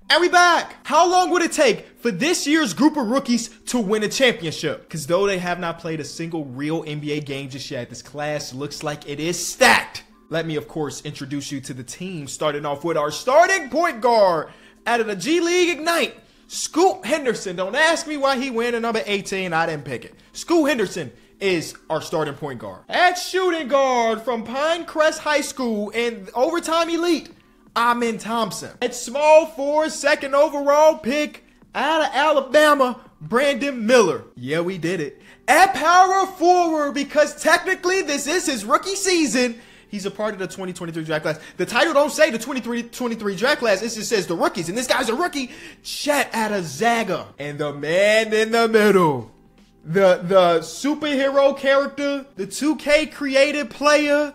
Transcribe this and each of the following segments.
And we back. How long would it take for this year's group of rookies to win a championship? Because though they have not played a single real NBA game just yet, this class looks like it is stacked. Let me, of course, introduce you to the team, starting off with our starting point guard out of the G League Ignite, Scoot Henderson. Don't ask me why he went at number 18. I didn't pick it. Scoot Henderson is our starting point guard. At shooting guard from Pinecrest High School and overtime elite, Amen Thompson. At small forward, second overall pick out of Alabama, Brandon Miller. Yeah, we did it. At power forward, because technically this is his rookie season, he's a part of the 2023 draft class. The title don't say the 2023 draft class. It just says the rookies. And this guy's a rookie. Chet Zaga. And the man in the middle, the superhero character, the 2K created player,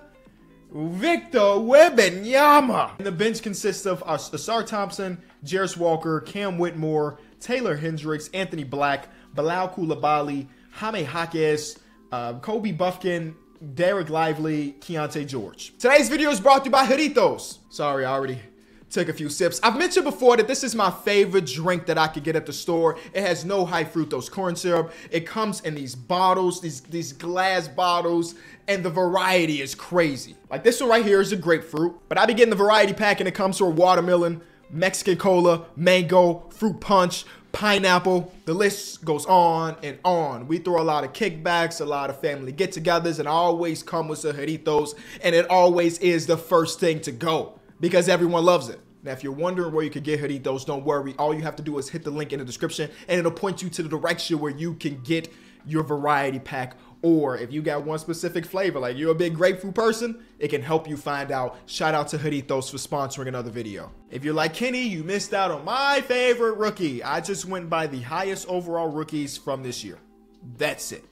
Victor Wembanyama. And the bench consists of Asar Thompson, Jarris Walker, Cam Whitmore, Taylor Hendricks, Anthony Black, Bilal Coulibaly, Jaime Jaquez, Kobe Buffkin, Derek Lively, Keontae George. Today's video is brought to you by Jarritos. Sorry, I already took a few sips. I've mentioned before that this is my favorite drink that I could get at the store. It has no high fructose corn syrup. It comes in these bottles, these glass bottles, and the variety is crazy. Like this one right here is a grapefruit, but I be getting the variety pack and it comes with watermelon, Mexican cola, mango, fruit punch, pineapple. The list goes on and on. We throw a lot of kickbacks, a lot of family get-togethers, and I always come with some Jarritos, and it always is the first thing to go because everyone loves it. Now, if you're wondering where you could get Jarritos, don't worry. All you have to do is hit the link in the description, and it'll point you to the direction where you can get your variety pack. Or if you got one specific flavor, like you're a big grapefruit person, it can help you find out. Shout out to Jarritos for sponsoring another video. If you're like Kenny, you missed out on my favorite rookie. I just went by the highest overall rookies from this year. That's it.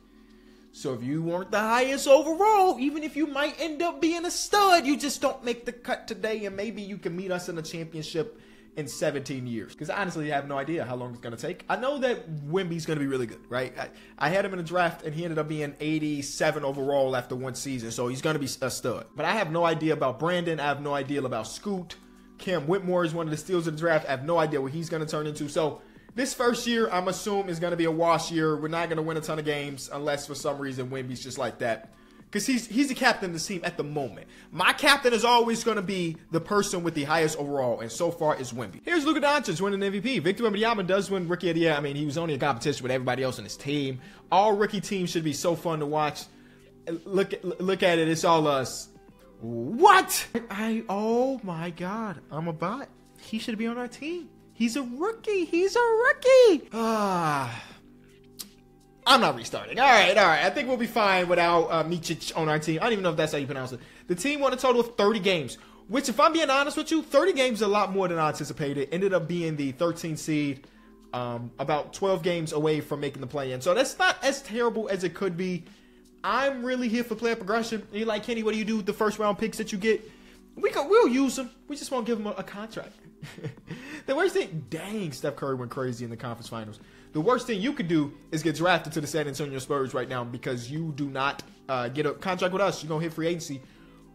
So if you weren't the highest overall, even if you might end up being a stud, you just don't make the cut today, and maybe you can meet us in a championship in 17 years. Because I honestly have no idea how long it's going to take. I know that Wemby's going to be really good, right? I had him in the draft, and he ended up being 87 overall after one season, so he's going to be a stud. But I have no idea about Brandon. I have no idea about Scoot. Cam Whitmore is one of the steals of the draft. I have no idea what he's going to turn into. So this first year, I'm assuming, is going to be a wash year. We're not going to win a ton of games unless for some reason Wemby's just like that. Because he's the captain of the team at the moment. My captain is always going to be the person with the highest overall, and so far is Wemby. Here's Luka Doncic winning MVP. Victor Wembanyama does win Rookie of the Year. I mean, he was only in competition with everybody else on his team. All rookie teams should be so fun to watch. Look at it. It's all us. What? Oh my God. I'm a bot. He should be on our team. He's a rookie. He's a rookie. I'm not restarting. All right. I think we'll be fine without Micic on our team. I don't even know if that's how you pronounce it. The team won a total of 30 games, which, if I'm being honest with you, 30 games is a lot more than I anticipated. Ended up being the 13th seed, about 12 games away from making the play-in. So that's not as terrible as it could be. I'm really here for player progression. And you're like, Kenny, what do you do with the first-round picks that you get? We'll use them. We just won't give them a contract. The worst thing, dang, Steph Curry went crazy in the conference finals. The worst thing you could do is get drafted to the San Antonio Spurs right now because you do not get a contract with us. You're going to hit free agency,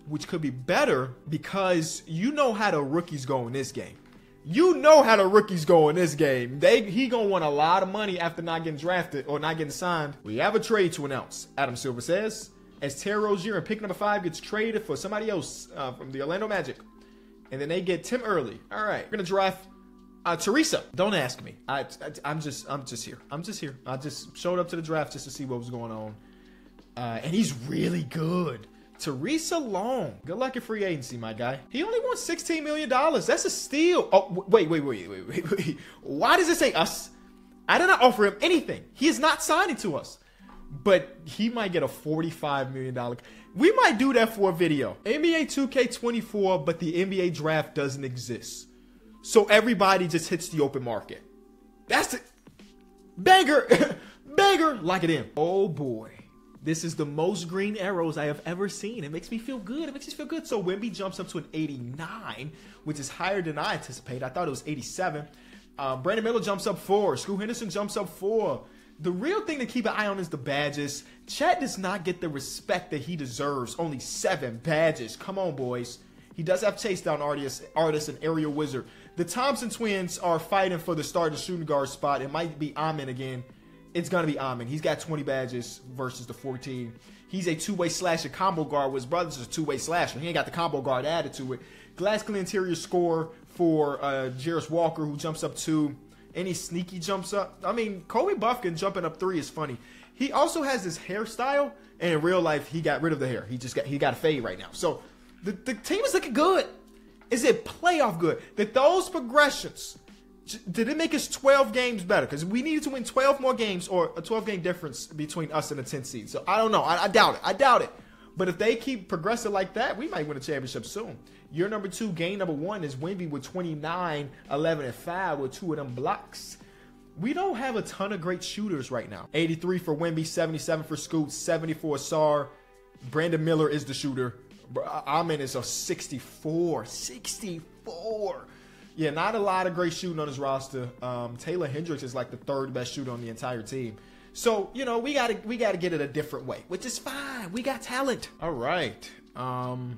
which could be better because you know how the rookies go in this game. You know how the rookies go in this game. He going to want a lot of money after not getting drafted or not getting signed. We have a trade to announce, Adam Silver says, as Terry Rozier and pick number 5 gets traded for somebody else from the Orlando Magic. And then they get Tim Early. All right, we're going to draft Teresa. Don't ask me. I'm just here. I just showed up to the draft just to see what was going on. And he's really good. Teresa Long. Good luck at free agency, my guy. He only won $16 million. That's a steal. Oh, wait. Why does it say us? I did not offer him anything. He is not signing to us. But he might get a $45 million. We might do that for a video. NBA 2K24, but the NBA draft doesn't exist. So everybody just hits the open market. That's it. Banger. Banger. Lock it in. Oh boy. This is the most green arrows I have ever seen. It makes me feel good. It makes me feel good. So Wemby jumps up to an 89, which is higher than I anticipated. I thought it was 87. Brandon Miller jumps up 4. Scoot Henderson jumps up 4. The real thing to keep an eye on is the badges. Chet does not get the respect that he deserves. Only 7 badges. Come on, boys. He does have chase down artist and aerial wizard. The Thompson twins are fighting for the starting shooting guard spot. It might be Amin again. It's going to be Amin. He's got 20 badges versus the 14. He's a two-way slasher combo guard, with his brother's a two-way slasher. He ain't got the combo guard added to it. Glass clean interior score for Jarris Walker, who jumps up 2. Any sneaky jumps up. I mean, Kobe Buffkin jumping up 3 is funny. He also has this hairstyle, and in real life, he got rid of the hair. He got a fade right now. So the team is looking good. Is it playoff good? That those progressions, did it make us 12 games better? Because we needed to win 12 more games, or a 12-game difference between us and the 10th seed. So I don't know. I doubt it. I doubt it. But if they keep progressing like that, we might win a championship soon. Year number 2, game number 1 is Wemby with 29, 11, and 5 with 2 of them blocks. We don't have a ton of great shooters right now. 83 for Wemby, 77 for Scoot, 70 for Asar. Brandon Miller is the shooter. Amin is a 64. 64. Yeah, not a lot of great shooting on his roster. Taylor Hendricks is like the 3rd best shooter on the entire team. So, you know, we gotta get it a different way, which is fine. We got talent. All right.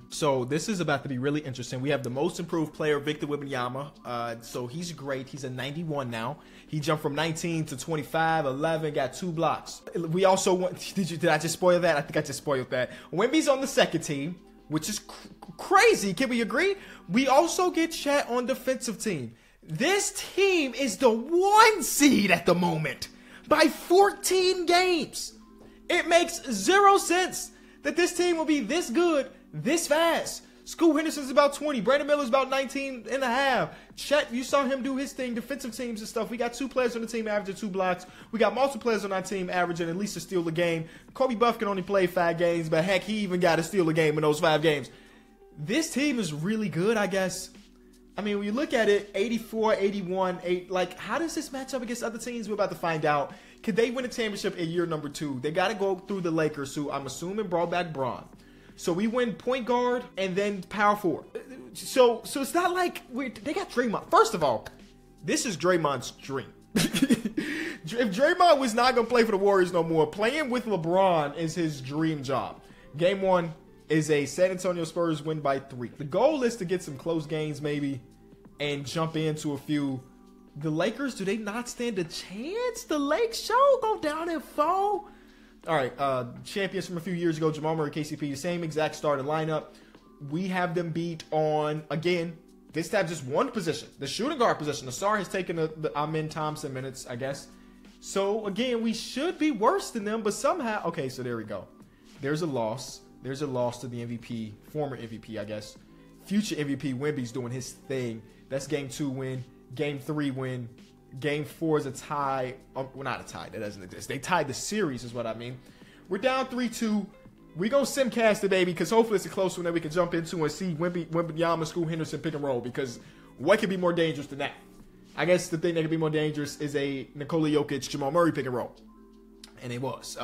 So this is about to be really interesting. We have the most improved player, Victor Wembanyama. So he's great. He's a 91 now. He jumped from 19 to 25, 11, got 2 blocks. We also want, did I just spoil that? I think I just spoiled that. Wemby's on the second team, which is crazy. Can we agree? We also get Chet on defensive team. This team is the 1 seed at the moment by 14 games. It makes 0 sense that this team will be this good, this fast. Scoot Henderson's about 20. Brandon Miller's about 19 and a half. Chet, you saw him do his thing, defensive teams and stuff. We got 2 players on the team averaging 2 blocks. We got multiple players on our team averaging at least a steal a game. Kobe Buffkin only played 5 games, but heck, he even got a steal a game in those 5 games. This team is really good, I guess. I mean, when you look at it, 84, 81, 8, like, how does this match up against other teams? We're about to find out. Could they win a championship in year number 2? They got to go through the Lakers, who I'm assuming brought back Bron. So we win point guard and then power forward. So it's not like they got Draymond. First of all, this is Draymond's dream. If Draymond was not going to play for the Warriors no more, playing with LeBron is his dream job. Game 1 is a San Antonio Spurs win by 3. The goal is to get some close games maybe and jump into a few. The Lakers, do they not stand a chance? The Lake Show go down in 4. All right, champions from a few years ago, Jamal Murray, KCP, the same exact starting lineup. We have them beat on, again, this time just one position, the shooting guard position. The Star has taken the Amin Thompson minutes, I guess. So, again, we should be worse than them, but somehow, okay, so there we go. There's a loss. There's a loss to the MVP, former MVP, I guess. Future MVP, Wemby's doing his thing. That's game 2 win. Game 3 win. Game 4 is a tie. Well, not a tie. That doesn't exist. They tied the series is what I mean. We're down 3-2. We go simcast it, baby, because hopefully it's a close one that we can jump into and see Wembanyama, Scoot Henderson pick and roll, because what could be more dangerous than that? I guess the thing that could be more dangerous is a Nikola Jokic, Jamal Murray pick and roll. And it was.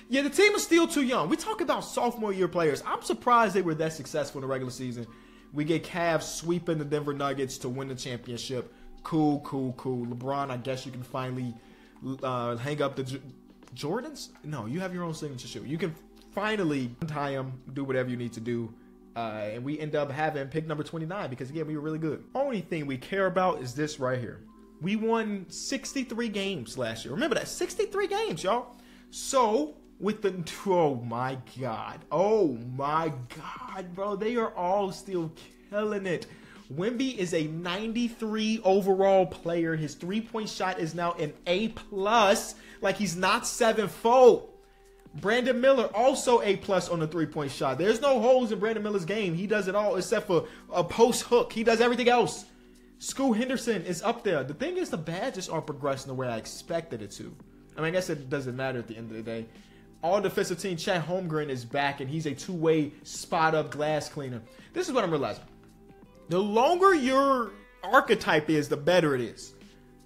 Yeah, the team is still too young. We talk about sophomore year players. I'm surprised they were that successful in the regular season. We get Cavs sweeping the Denver Nuggets to win the championship. Cool. LeBron, I guess you can finally hang up the Jordans? No, you have your own signature shoe. You can finally tie them, do whatever you need to do. And we end up having pick number 29 because, again, we were really good. Only thing we care about is this right here. We won 63 games last year. Remember that, 63 games, y'all. So, with the, oh my God, bro, they are all still killing it. Wemby is a 93 overall player. His three-point shot is now an A+, like he's not 7-fold. Brandon Miller, also A+ on the three-point shot. There's no holes in Brandon Miller's game. He does it all except for a post hook. He does everything else. Scoot Henderson is up there. The thing is, the badges aren't progressing the way I expected it to. I mean, I guess it doesn't matter at the end of the day. All defensive team, Chet Holmgren is back, and he's a two-way spot-up glass cleaner. This is what I'm realizing. The longer your archetype is, the better it is.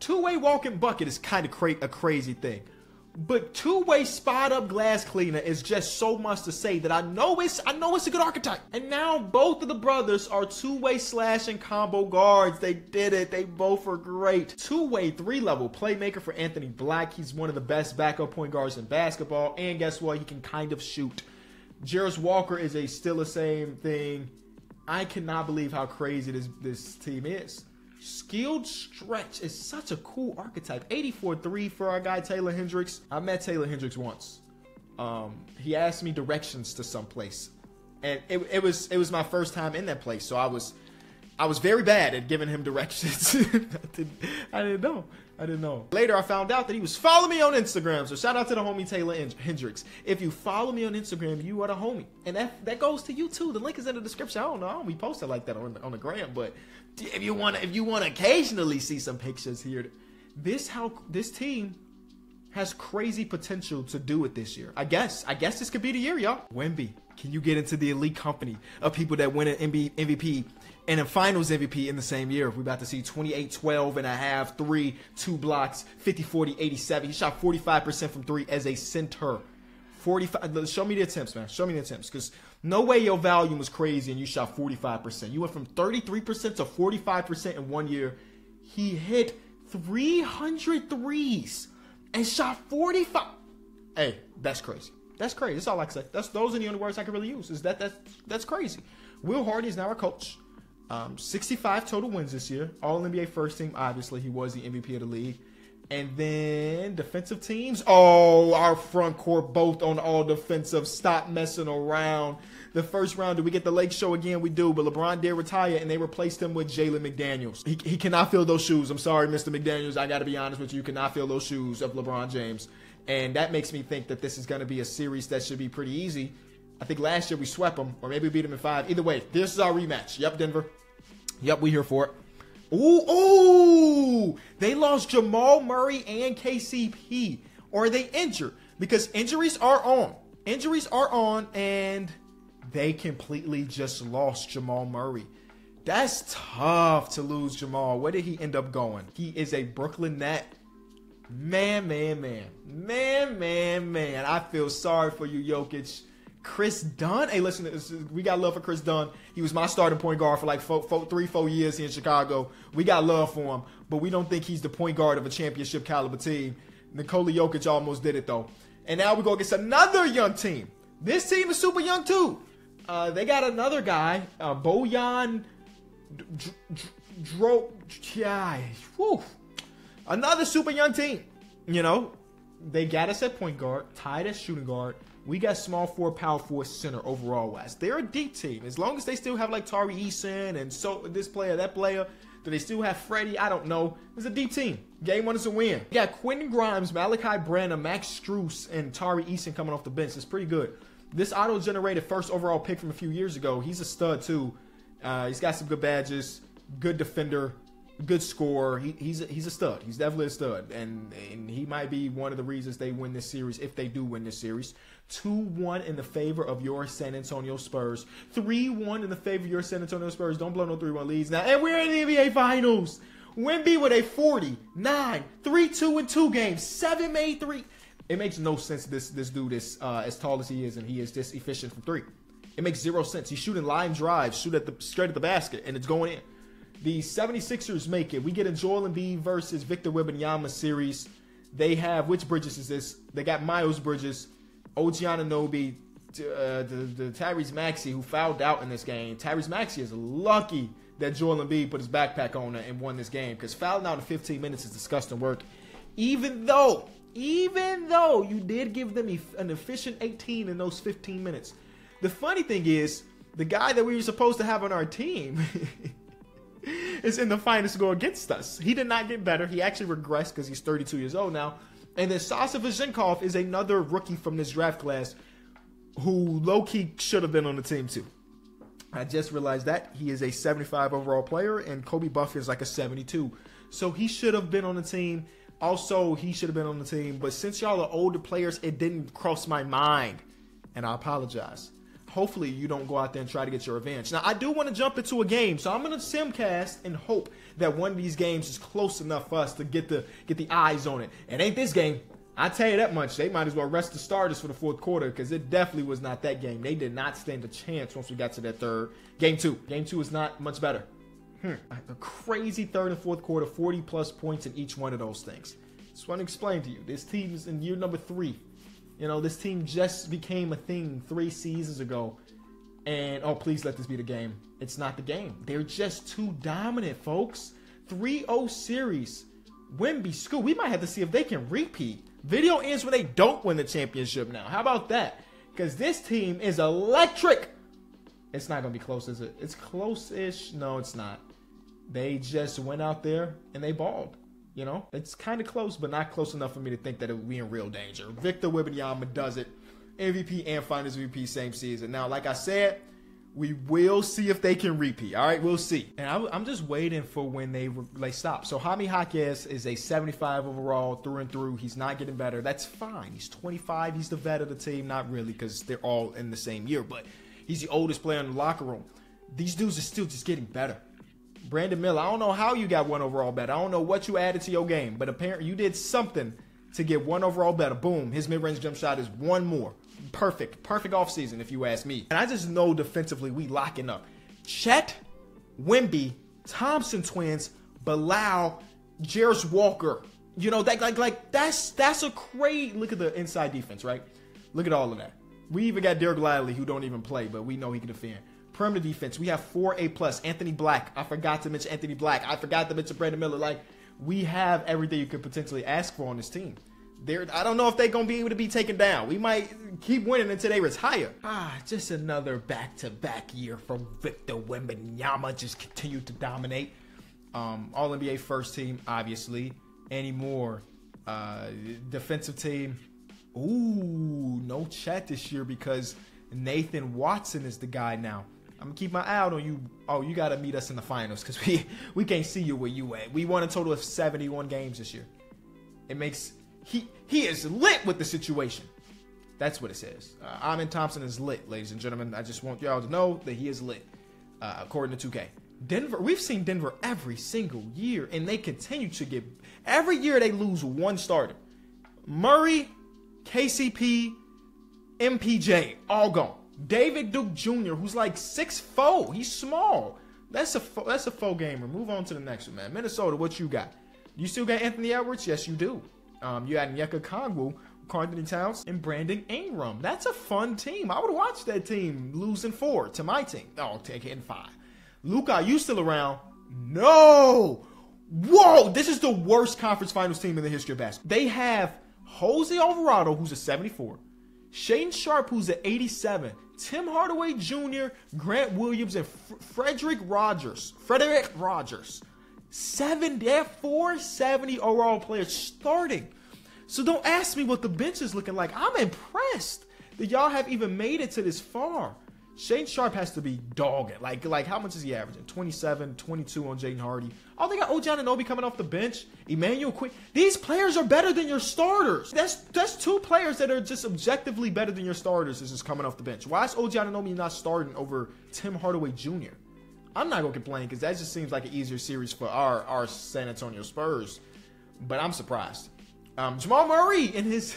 Two-way walking bucket is kind of a crazy thing. But two-way spot-up glass cleaner is just so much to say that I know it's a good archetype. And now both of the brothers are two-way slash and combo guards. They did it. They both are great. Two-way 3-level playmaker for Anthony Black. He's one of the best backup point guards in basketball. And guess what? He can kind of shoot. Jarris Walker is still the same thing. I cannot believe how crazy this team is. Skilled stretch is such a cool archetype. 84-3 for our guy Taylor Hendricks. I met Taylor Hendricks once. He asked me directions to some place, and it was my first time in that place, so I was very bad at giving him directions. I didn't know. Later, I found out that he was following me on Instagram. So shout out to the homie Taylor Hendricks. If you follow me on Instagram, you are the homie, and that goes to you too. The link is in the description. I don't be posted like that on the gram, but if you want to occasionally see some pictures here, this team has crazy potential to do it this year. I guess this could be the year, y'all. Wemby, can you get into the elite company of people that win an MVP and a finals MVP in the same year? We're about to see 28, 12 and a half, 3, 2 blocks, 50, 40, 87. He shot 45% from 3 as a center. 45. Show me the attempts, man. Show me the attempts, because no way your volume was crazy and you shot 45%. You went from 33% to 45% in 1 year. He hit 300 threes and shot 45. Hey, that's crazy. That's crazy. That's all I can say. Those are the only words I can really use. Is that's crazy. Will Hardy is now our coach. 65 total wins this year. All NBA first team. Obviously, he was the MVP of the league. And then defensive teams. Oh, our front court both on all defensive. Stop messing around. The first round, do we get the Lake Show again? We do, but LeBron did retire, and they replaced him with Jalen McDaniels. He cannot fill those shoes. I'm sorry, Mr. McDaniels. I got to be honest with you. You cannot fill those shoes of LeBron James. And that makes me think that this is going to be a series that should be pretty easy. I think last year we swept them, or maybe we beat them in 5. Either way, this is our rematch. Yep, Denver. Yep, we here for it. Ooh, they lost Jamal Murray and KCP. Or are they injured? Because injuries are on. Injuries are on, and they completely just lost Jamal Murray. That's tough to lose Jamal. Where did he end up going? He is a Brooklyn Net. Man. I feel sorry for you, Jokic. Chris Dunn. Hey, listen, we got love for Chris Dunn. He was my starting point guard for like 3-4 years here in Chicago. We got love for him, but we don't think he's the point guard of a championship caliber team. Nikola Jokic almost did it, though. And now we go against another young team. This team is super young, too. They got another guy, Bojan Another super young team. You know, they got us at point guard, tied at shooting guard. We got small forward, power forward, center overall wise. They're a deep team. As long as they still have like Tari Eason and so this player, that player, do they still have Freddie? I don't know. It's a deep team. Game 1 is a win. We got Quentin Grimes, Malachi Branham, Max Strus, and Tari Eason coming off the bench. It's pretty good. This auto-generated first overall pick from a few years ago. He's a stud too. He's got some good badges, good defender, good scorer. He's a stud. He's definitely a stud, and he might be one of the reasons they win this series if they do win this series. 2-1 in the favor of your San Antonio Spurs. 3-1 in the favor of your San Antonio Spurs. Don't blow no 3-1 leads now. And we're in the NBA Finals. Wemby with a 49, 3-2 in 2 games, 7 made 3. It makes no sense this dude is as tall as he is, and he is this efficient from 3. It makes 0 sense. He's shooting line drives, straight at the basket, and it's going in. The 76ers make it. We get a Joel Embiid versus Victor Wembanyama series. They have, which Bridges is this? They got Miles Bridges, OG Anunoby, the Tyrese Maxey, who fouled out in this game. Tyrese Maxey is lucky that Joel Embiid put his backpack on and won this game, because fouling out in 15 minutes is disgusting work. Even though you did give them an efficient 18 in those 15 minutes. The funny thing is, the guy that we were supposed to have on our team is in the finals to go against us. He did not get better. He actually regressed because he's 32 years old now. And then Sasa Vezenkov is another rookie from this draft class who low-key should have been on the team too. I just realized that. He is a 75 overall player, and Kobe Buffett is like a 72. So he should have been on the team. Also, he should have been on the team. But since y'all are older players, it didn't cross my mind. And I apologize. Hopefully, you don't go out there and try to get your revenge. Now, I do want to jump into a game. So I'm going to simcast and hope that one of these games is close enough for us to get the eyes on it. And ain't this game. I tell you that much. They might as well rest the starters for the fourth quarter, because it definitely was not that game. They did not stand a chance once we got to that third. Game 2. Game 2 is not much better. A crazy third and fourth quarter, 40-plus points in each one of those things. Just want to explain to you. This team is in year number 3. You know, this team just became a thing 3 seasons ago. And, oh, please let this be the game. It's not the game. They're just too dominant, folks. 3-0 series. Wemby, school. We might have to see if they can repeat. Video ends when they don't win the championship now. How about that? Because this team is electric. It's not going to be close, is it? It's close-ish. No, it's not. They just went out there and they balled. You know, it's kind of close, but not close enough for me to think that it would be in real danger. Victor Wembanyama does it. MVP and Finals MVP same season. Now, like I said, we will see if they can repeat. All right, we'll see. And I'm just waiting for when they stop. So Jaime Jaquez is a 75 overall through and through. He's not getting better. That's fine. He's 25. He's the vet of the team. Not really, because they're all in the same year. But he's the oldest player in the locker room. These dudes are still just getting better. Brandon Miller, I don't know how you got 1 overall better. I don't know what you added to your game. But apparently you did something to get 1 overall better. Boom. His mid-range jump shot is 1 more. Perfect offseason, if you ask me. And I just know defensively we locking up. Chet, Wemby, Thompson twins, Bilal, Jarris Walker. You know, that's a great look at the inside defense, right? Look at all of that. We even got Derek Lively, who don't even play, but we know he can defend. Perimeter defense, we have 4 A+. Anthony Black. I forgot to mention Anthony Black. I forgot to mention Brandon Miller. Like, we have everything you could potentially ask for on this team. I don't know if they're going to be able to be taken down. We might keep winning until they retire. Just another back-to-back year from Victor Wembanyama. Just continue to dominate. All-NBA first team, obviously. Any more? Defensive team. Ooh, no Chet this year because Nathan Watson is the guy now. I'm going to keep my eye out on you. Oh, you got to meet us in the finals because we can't see you where you at. We won a total of 71 games this year. It makes... He is lit with the situation. That's what it says. Amen Thompson is lit, ladies and gentlemen. I just want y'all to know that he is lit, according to 2K. Denver, we've seen Denver every single year, and they continue to get... Every year they lose 1 starter. Murray, KCP, MPJ, all gone. David Duke Jr., who's like 6'4". He's small. That's a faux gamer. Move on to the next one, man. Minnesota, what you got? You still got Anthony Edwards? Yes, you do. You got Nyeka Kongwu, Carlton Towns, and Brandon Ingram. That's a fun team. I would watch that team losing 4 to my team. Oh, take it in 5. Luka, are you still around? No. Whoa, this is the worst conference finals team in the history of basketball. They have Jose Alvarado, who's a 74. Shaedon Sharpe, who's an 87. Tim Hardaway Jr., Grant Williams, and Frederick Rogers. 4 70 overall players starting. So don't ask me what the bench is looking like. I'm impressed that y'all have even made it to this far. Shaedon Sharpe has to be dogging. Like how much is he averaging? 27, 22 on Jaden Hardy. Oh, they got OG Anunoby coming off the bench. Emmanuel Quinn. These players are better than your starters. That's 2 players that are just objectively better than your starters is just coming off the bench. Why is OG Anunoby not starting over Tim Hardaway Jr.? I'm not going to complain because that just seems like an easier series for our San Antonio Spurs. But I'm surprised. Jamal Murray and his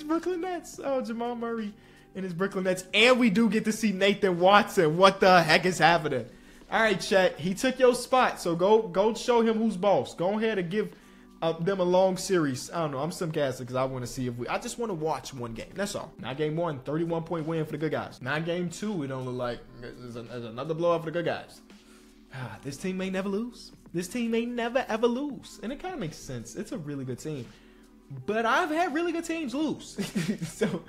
Brooklyn Nets. Oh, Jamal Murray and his Brooklyn Nets. And we do get to see Nathan Watson. What the heck is happening? All right, Chet. He took your spot. So go show him who's boss. Go ahead and give them a long series. I don't know. I'm sarcastic because I want to see if I just want to watch one game. That's all. Now, game 1, 31-point win for the good guys. Now, game 2, it don't look like there's another blowout for the good guys. This team may never lose. This team may never, ever lose. And it kind of makes sense. It's a really good team. But I've had really good teams lose. So,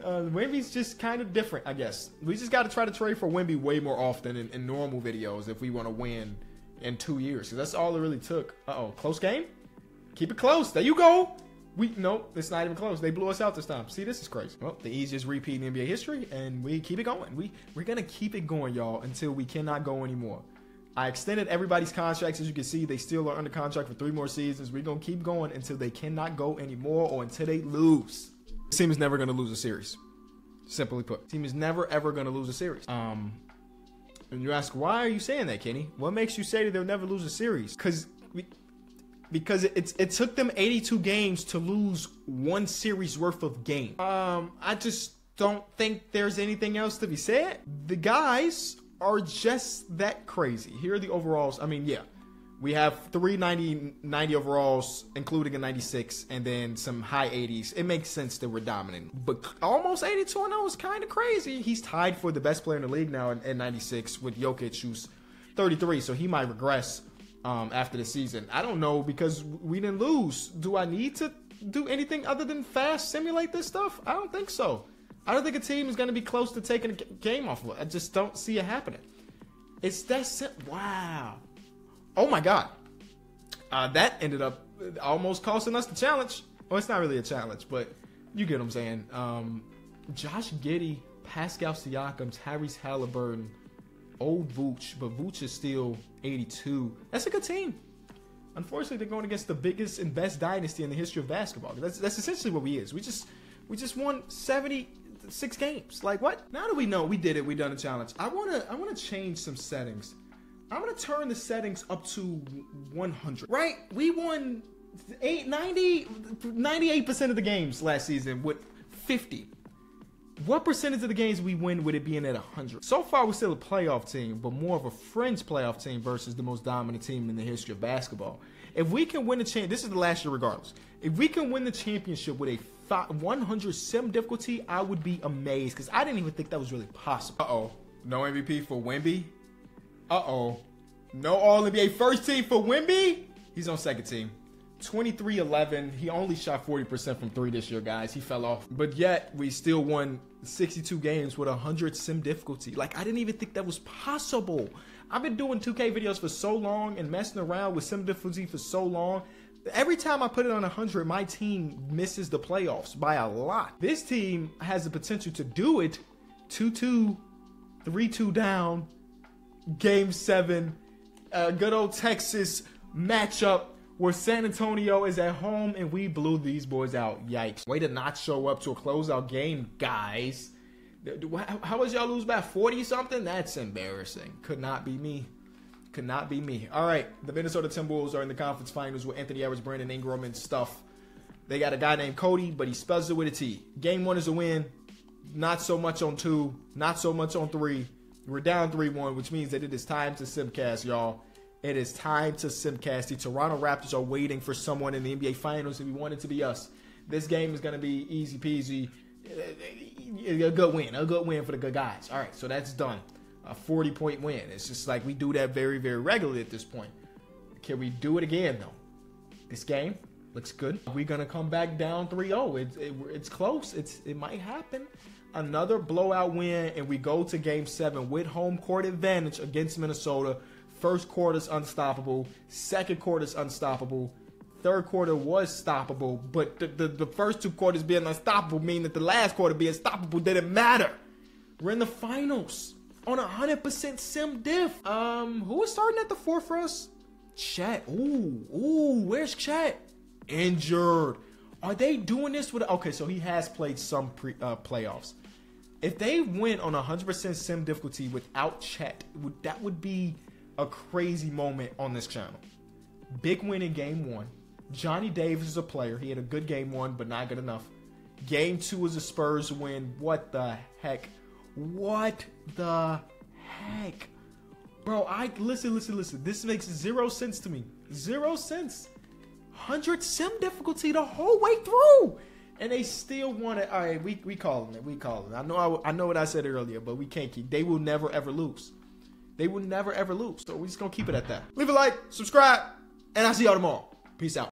Wemby's just kind of different, I guess. We just got to try to trade for Wemby way more often in normal videos if we want to win in 2 years. Because that's all it really took. Uh-oh. Close game? Keep it close. There you go. Nope, it's not even close. They blew us out this time. See, this is crazy. Well, the easiest repeat in NBA history, and we keep it going. We're going to keep it going, y'all, until we cannot go anymore. I extended everybody's contracts. As you can see, they still are under contract for 3 more seasons. We're going to keep going until they cannot go anymore or until they lose. This team is never going to lose a series. Simply put. Team is never, ever going to lose a series. And you ask, why are you saying that, Kenny? What makes you say that they'll never lose a series? Because it took them 82 games to lose 1 series worth of game. I just don't think there's anything else to be said. The guys are just that crazy. Here are the overalls. I mean, yeah, We have 390 overalls, including a 96, and then some high 80s. It makes sense that we're dominant. But almost 82-0 is kind of crazy. He's tied for the best player in the league now at 96 with Jokic, who's 33, so he might regress after the season. I don't know, because we didn't lose. Do I need to do anything other than fast simulate this stuff? I don't think so. I don't think a team is going to be close to taking a game off of it. I just don't see it happening. It's that simple. Wow. Oh my God. That ended up almost costing us the challenge. Well, it's not really a challenge, but you get what I'm saying. Josh Giddey, Pascal Siakam, Tyrese Halliburton, old Vooch, but Vooch is still 82. That's a good team. Unfortunately, they're going against the biggest and best dynasty in the history of basketball. That's essentially what we is. We just won 76 games. Like, what? Now that we know we did it, we done a challenge. I wanna change some settings. I'm going to turn the settings up to 100, right? We won 98% of the games last season with 50. What percentage of the games we win would it be in at 100? So far, we're still a playoff team, but more of a fringe playoff team versus the most dominant team in the history of basketball. If we can win the championship, this is the last year regardless. If we can win the championship with a 100 sim difficulty, I would be amazed, because I didn't even think that was really possible. Uh-oh. No MVP for Wemby? Uh-oh. No All-NBA first team for Wemby? He's on second team. 23-11. He only shot 40% from 3 this year, guys. He fell off. But yet, we still won 62 games with 100 sim difficulty. Like, I didn't even think that was possible. I've been doing 2K videos for so long and messing around with sim difficulty for so long. Every time I put it on 100, my team misses the playoffs by a lot. This team has the potential to do it. 2-2, 3-2 down. Game 7, good old Texas matchup where San Antonio is at home and we blew these boys out. Yikes. Way to not show up to a closeout game, guys. How was y'all lose by 40 something? That's embarrassing. Could not be me. Could not be me. All right, the Minnesota Timberwolves are in the conference finals with Anthony Edwards, Brandon Ingram, and stuff. They got a guy named Cody, but he spells it with a T. Game 1 is a win. Not so much on 2. Not so much on 3. We're down 3-1, which means that it is time to simcast, y'all. It is time to simcast. The Toronto Raptors are waiting for someone in the NBA Finals, and we want it to be us. This game is going to be easy peasy. A good win for the good guys. All right, so that's done. A 40-point win. It's just like we do that very, very regularly at this point. Can we do it again, though? This game looks good. We're going to come back down 3-0. It's close. It might happen. Another blowout win, and we go to Game 7 with home court advantage against Minnesota. First quarter's unstoppable. Second quarter's unstoppable. Third quarter was stoppable, but the first 2 quarters being unstoppable mean that the last quarter being stoppable didn't matter. We're in the finals on 100% sim diff. Who is starting at the 4 for us? Chet. Ooh, where's Chet? Injured. Are they doing this with? Okay, so he has played some playoffs. If they went on 100% sim difficulty without Chet, that would be a crazy moment on this channel. Big win in Game 1. Johnny Davis is a player. He had a good Game 1, but not good enough. Game 2 was a Spurs win. What the heck? What the heck? Bro, listen. This makes 0 sense to me. 0 sense. 100 sim difficulty the whole way through. And they still want it. All right, we calling it. We calling it. I know what I said earlier, but we can't keep. They will never ever lose. They will never ever lose. So we're just gonna keep it at that. Leave a like, subscribe, and I'll see y'all tomorrow. Peace out.